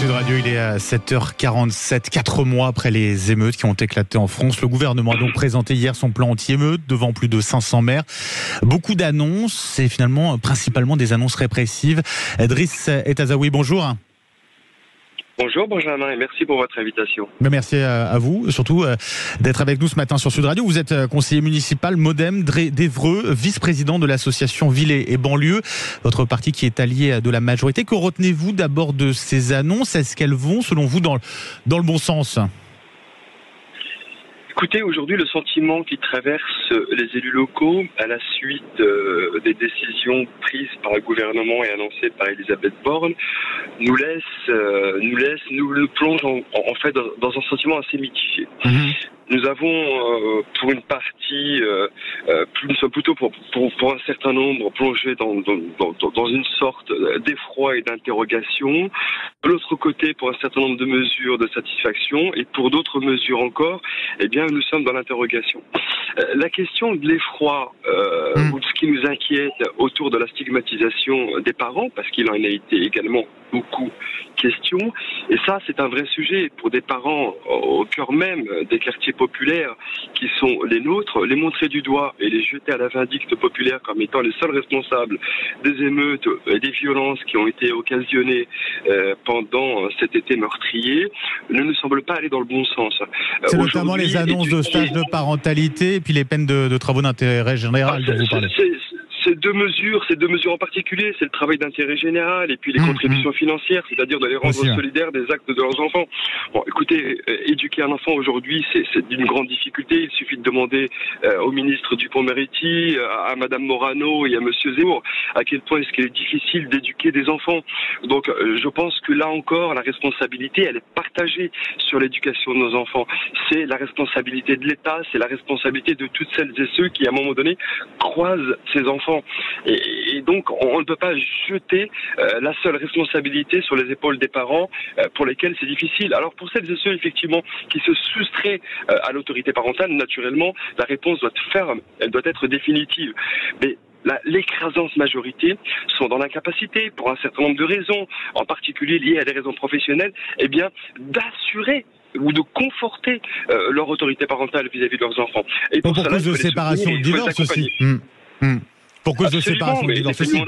Sud Radio, il est à 7h47, 4 mois après les émeutes qui ont éclaté en France. Le gouvernement a donc présenté hier son plan anti-émeutes devant plus de 500 maires. Beaucoup d'annonces et finalement principalement des annonces répressives. Driss Etazaoui, bonjour. Bonjour Benjamin et merci pour votre invitation. Merci à vous, surtout d'être avec nous ce matin sur Sud Radio. Vous êtes conseiller municipal MoDem d'Évreux, vice-président de l'association Ville et Banlieue, votre parti qui est allié de la majorité. Que retenez-vous d'abord de ces annonces? Est-ce qu'elles vont, selon vous, dans le bon sens? Écoutez, aujourd'hui, le sentiment qui traverse les élus locaux à la suite des décisions prises par le gouvernement et annoncées par Elisabeth Borne nous le plonge en fait dans un sentiment assez mitigé. Nous avons, pour une partie, plutôt pour un certain nombre, plongé dans une sorte d'effroi et d'interrogation. De l'autre côté, pour un certain nombre de mesures de satisfaction, et pour d'autres mesures encore, eh bien, nous sommes dans l'interrogation. La question de l'effroi, ou de ce qui nous inquiète autour de la stigmatisation des parents, parce qu'il en a été également beaucoup question, et ça, c'est un vrai sujet pour des parents au cœur même des quartiers populaires qui sont les nôtres, les montrer du doigt et les jeter à la vindicte populaire comme étant les seuls responsables des émeutes et des violences qui ont été occasionnées pendant cet été meurtrier ne nous semble pas aller dans le bon sens. C'est notamment les annonces de stages de parentalité et puis les peines de travaux d'intérêt général dont vous parlez. Ces deux mesures en particulier, c'est le travail d'intérêt général et puis les contributions financières, c'est-à-dire de les rendre solidaires des actes de leurs enfants. Bon, écoutez, éduquer un enfant aujourd'hui, c'est d'une grande difficulté. Il suffit de demander au ministre Dupond-Moretti, à Madame Morano et à Monsieur Zemmour à quel point est-ce qu'il est difficile d'éduquer des enfants. Donc, je pense que là encore, la responsabilité, elle est partagée sur l'éducation de nos enfants. C'est la responsabilité de l'État, c'est la responsabilité de toutes celles et ceux qui, à un moment donné, croisent ces enfants. Et donc, on ne peut pas jeter la seule responsabilité sur les épaules des parents pour lesquels c'est difficile. Alors, pour celles et ceux, effectivement, qui se soustraient à l'autorité parentale, naturellement, la réponse doit être ferme, elle doit être définitive. Mais l'écrasante majorité sont dans l'incapacité, pour un certain nombre de raisons, en particulier liées à des raisons professionnelles, eh bien, d'assurer ou de conforter leur autorité parentale vis-à-vis de leurs enfants. Et pour cause de séparation, de divorce aussi. Pour cause de séparation, de divorce aussi.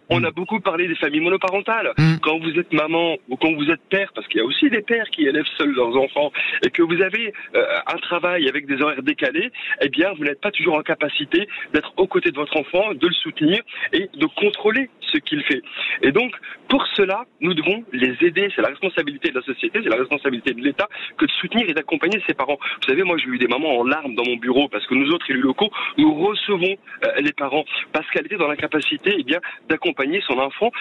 On a beaucoup parlé des familles monoparentales. Quand vous êtes maman ou quand vous êtes père, parce qu'il y a aussi des pères qui élèvent seuls leurs enfants, et que vous avez un travail avec des horaires décalés, eh bien, vous n'êtes pas toujours en capacité d'être aux côtés de votre enfant, de le soutenir et de contrôler ce qu'il fait. Et donc, pour cela, nous devons les aider. C'est la responsabilité de la société, c'est la responsabilité de l'État que de soutenir et d'accompagner ses parents. Vous savez, moi, j'ai eu des mamans en larmes dans mon bureau parce que nous autres élus locaux, nous recevons les parents parce qu'elle était dans l'incapacité, eh bien, d'accompagner son enfant.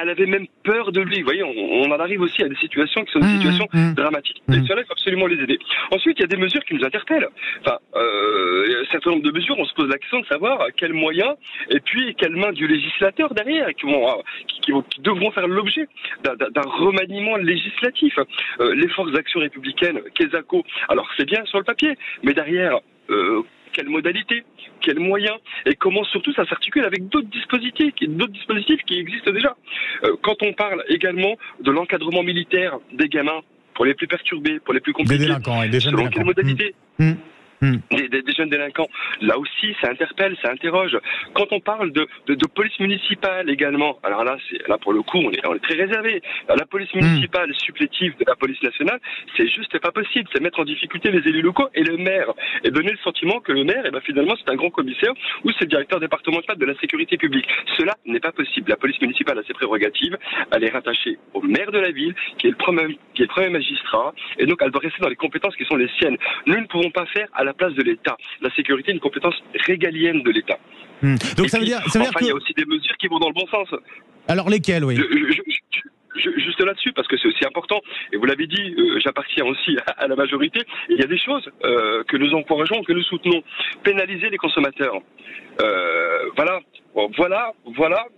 Elle avait même peur de lui. Vous voyez, on en arrive aussi à des situations qui sont des situations dramatiques. Et cela, il faut absolument les aider. Ensuite, il y a des mesures qui nous interpellent. Enfin, un certain nombre de mesures, on se pose la question de savoir quels moyens et puis quelles mains du législateur derrière qui devront faire l'objet d'un remaniement législatif. Les forces d'action républicaines, Quesaco, alors c'est bien sur le papier, mais derrière, quelles modalités, quels moyens, et comment surtout ça s'articule avec d'autres dispositifs qui existent déjà. Quand on parle également de l'encadrement militaire des gamins, pour les plus perturbés, pour les plus compliqués, des délinquants et des jeunes délinquants. Quelles modalités des jeunes délinquants. Là aussi, ça interpelle, ça interroge. Quand on parle de police municipale également, alors là pour le coup, on est très réservé. La police municipale supplétive de la police nationale, c'est juste pas possible. C'est mettre en difficulté les élus locaux et le maire. Et donner le sentiment que le maire, finalement, c'est un grand commissaire ou c'est le directeur départemental de la sécurité publique. Cela n'est pas possible. La police municipale a ses prérogatives. Elle est rattachée au maire de la ville, qui est le premier magistrat. Et donc, elle doit rester dans les compétences qui sont les siennes. Nous ne pouvons pas faire à la place de l'État. La sécurité est une compétence régalienne de l'État. Donc ça veut dire que... il y a aussi des mesures qui vont dans le bon sens. Alors lesquelles, oui. Juste là-dessus, parce que c'est aussi important, et vous l'avez dit, j'appartiens aussi à la majorité, il y a des choses que nous encourageons, que nous soutenons. Pénaliser les consommateurs. Voilà,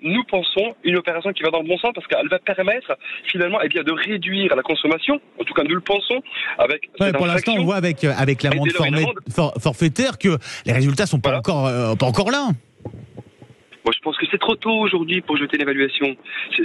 nous pensons une opération qui va dans le bon sens parce qu'elle va permettre finalement de réduire la consommation, en tout cas nous le pensons, avec pour l'instant on voit avec l'amende forfaitaire que les résultats sont pas encore là. Moi, je pense que c'est trop tôt aujourd'hui pour jeter l'évaluation.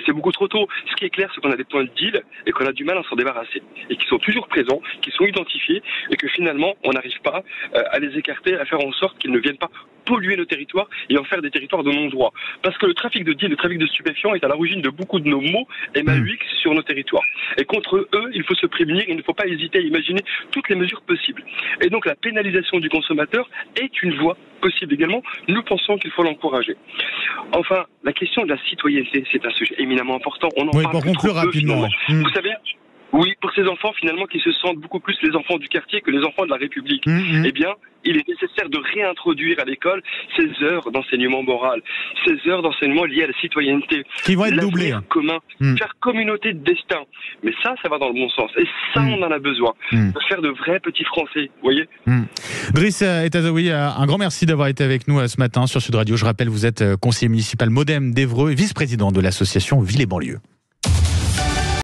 C'est beaucoup trop tôt. Ce qui est clair, c'est qu'on a des points de deal et qu'on a du mal à s'en débarrasser. Et qui sont toujours présents, qui sont identifiés et que finalement, on n'arrive pas à les écarter, à faire en sorte qu'ils ne viennent pas polluer nos territoires et en faire des territoires de non-droit. Parce que le trafic de deal, le trafic de stupéfiants est à l'origine de beaucoup de nos maux MAUX sur nos territoires. Et contre eux, il faut se prémunir, il ne faut pas hésiter à imaginer toutes les mesures possibles. Et donc la pénalisation du consommateur est une voie possible également. Nous pensons qu'il faut l'encourager. Enfin, la question de la citoyenneté, c'est un sujet éminemment important. On en parle pour conclure rapidement. Vous savez, oui, pour ces enfants finalement qui se sentent beaucoup plus les enfants du quartier que les enfants de la République, eh bien, il est nécessaire de réintroduire à l'école ces heures d'enseignement moral, ces heures d'enseignement liées à la citoyenneté. Qui vont être doublées. Commun, faire communauté de destin. Mais ça va dans le bon sens. Et ça, on en a besoin. De faire de vrais petits Français, vous voyez. Driss Etazaoui, un grand merci d'avoir été avec nous ce matin sur Sud Radio. Je rappelle, vous êtes conseiller municipal MODEM d'Évreux et vice-président de l'association Ville et Banlieue.